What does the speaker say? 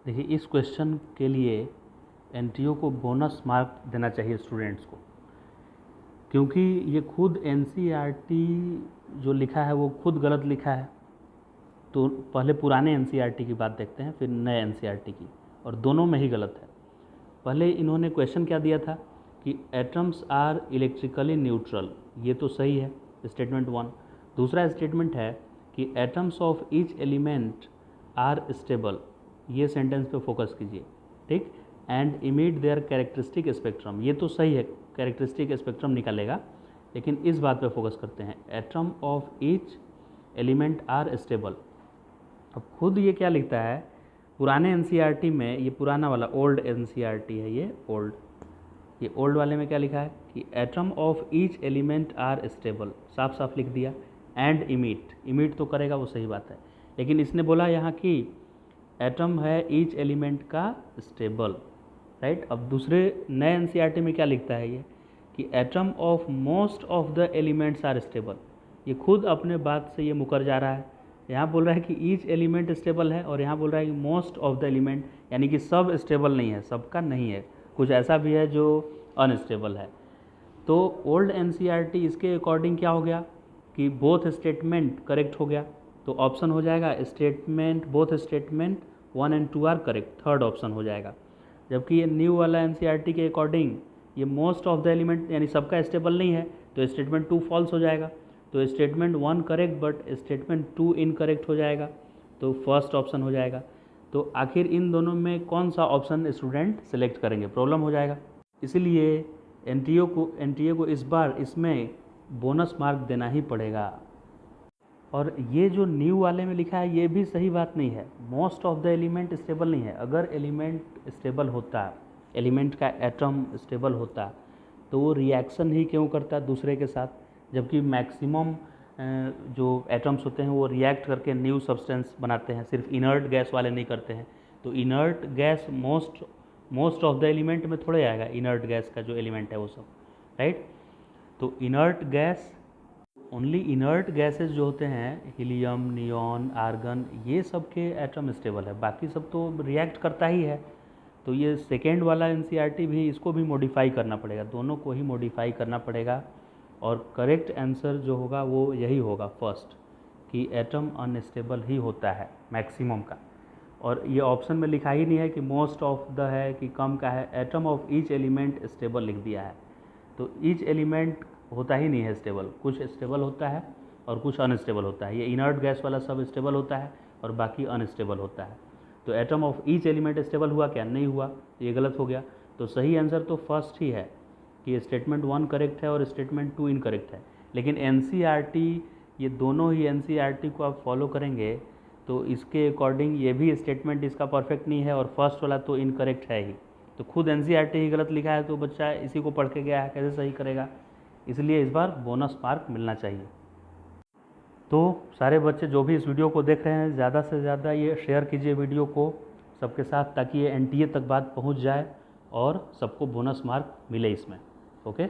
देखिए इस क्वेश्चन के लिए एनटीओ को बोनस मार्क देना चाहिए स्टूडेंट्स को, क्योंकि ये खुद एनसीईआरटी जो लिखा है वो खुद गलत लिखा है। तो पहले पुराने एनसीईआरटी की बात देखते हैं, फिर नए एनसीईआरटी की, और दोनों में ही गलत है। पहले इन्होंने क्वेश्चन क्या दिया था कि एटम्स आर इलेक्ट्रिकली न्यूट्रल, ये तो सही है स्टेटमेंट 1। दूसरा स्टेटमेंट है कि atoms of each element are stable, ये सेंटेंस पे फोकस कीजिए, ठीक। And emit their characteristic spectrum, ये तो सही है, कैरेक्टरिस्टिक स्पेक्ट्रम निकालेगा, लेकिन इस बात पे फोकस करते हैं atom of each element are stable. अब खुद ये क्या लिखता है पुराने एनसीईआरटी में, ये पुराना वाला ओल्ड एनसीईआरटी है, ये ओल्ड वाले में क्या लिखा है कि atom of each element are stable, साफ साफ लिख दिया। एंड इमिट तो करेगा, वो सही बात है, लेकिन इसने बोला यहाँ कि एटम है ईच एलिमेंट का स्टेबल, राइट। अब दूसरे नए एनसीईआरटी में क्या लिखता है ये कि atom of most of the elements are stable. ये खुद अपने बात से ये मुकर जा रहा है, यहाँ बोल रहा है कि ईच एलिमेंट स्टेबल है, और यहाँ बोल रहा है कि मोस्ट ऑफ द एलिमेंट, यानी कि सब स्टेबल नहीं है, सबका नहीं है, कुछ ऐसा भी है जो अनस्टेबल है। तो ओल्ड एनसीईआरटी इसके अकॉर्डिंग क्या हो गया कि बोथ स्टेटमेंट करेक्ट हो गया, तो ऑप्शन हो जाएगा statement, both statement 1 and 2 are correct, third option हो जाएगा। जबकि ये न्यू वाला एनसीईआरटी के अकॉर्डिंग ये मोस्ट ऑफ द एलिमेंट यानी सबका स्टेबल नहीं है, तो स्टेटमेंट 2 फॉल्स हो जाएगा, तो statement 1 correct but statement 2 incorrect हो जाएगा, तो फर्स्ट ऑप्शन हो जाएगा। तो आखिर इन दोनों में कौन सा ऑप्शन स्टूडेंट सेलेक्ट करेंगे, प्रॉब्लम हो जाएगा। इसलिए एनटीए को इस बार इसमें बोनस मार्क देना ही पड़ेगा। और ये जो न्यू वाले में लिखा है ये भी सही बात नहीं है, most of the element stable नहीं है। अगर एलिमेंट स्टेबल होता, एलिमेंट का एटम स्टेबल होता, तो वो रिएक्शन ही क्यों करता दूसरे के साथ, जबकि मैक्सिमम जो एटम्स होते हैं वो रिएक्ट करके न्यू सब्सटेंस बनाते हैं, सिर्फ इनर्ट गैस वाले नहीं करते हैं। तो inert gas most of the element में थोड़े आएगा, इनर्ट गैस का जो एलिमेंट है वो सब, राइट। तो inert gas, only inert gases जो होते हैं हीलियम, नियॉन, आर्गन, ये सब के एटम स्टेबल है, बाकी सब तो रिएक्ट करता ही है। तो ये सेकेंड वाला एनसीईआरटी भी, इसको भी मॉडिफाई करना पड़ेगा, दोनों को ही मॉडिफाई करना पड़ेगा, और करेक्ट आंसर जो होगा वो यही होगा फर्स्ट, कि एटम अनस्टेबल ही होता है मैक्सिमम का। और ये ऑप्शन में लिखा ही नहीं है कि मोस्ट ऑफ द है कि कम का है, atom of each element stable लिख दिया है। तो ईच एलिमेंट होता ही नहीं है स्टेबल, कुछ स्टेबल होता है और कुछ अनस्टेबल होता है। ये इनर्ट गैस वाला सब स्टेबल होता है और बाकी अनस्टेबल होता है। तो atom of each element stable हुआ क्या, नहीं हुआ, ये गलत हो गया। तो सही आंसर तो फर्स्ट ही है कि स्टेटमेंट 1 करेक्ट है और स्टेटमेंट 2 इनकरेक्ट है। लेकिन एनसीईआरटी, ये दोनों ही एनसीईआरटी को आप फॉलो करेंगे तो इसके अकॉर्डिंग ये भी स्टेटमेंट इसका परफेक्ट नहीं है और फर्स्ट वाला तो इनकरेक्ट है ही। तो खुद एनसीईआरटी ही गलत लिखा है, तो बच्चा इसी को पढ़ के गया है, कैसे सही करेगा। इसलिए इस बार बोनस मार्क मिलना चाहिए। तो सारे बच्चे जो भी इस वीडियो को देख रहे हैं, ज़्यादा से ज़्यादा ये शेयर कीजिए वीडियो को सबके साथ, ताकि ये एनटीए तक बात पहुंच जाए और सबको बोनस मार्क मिले इसमें। ओके।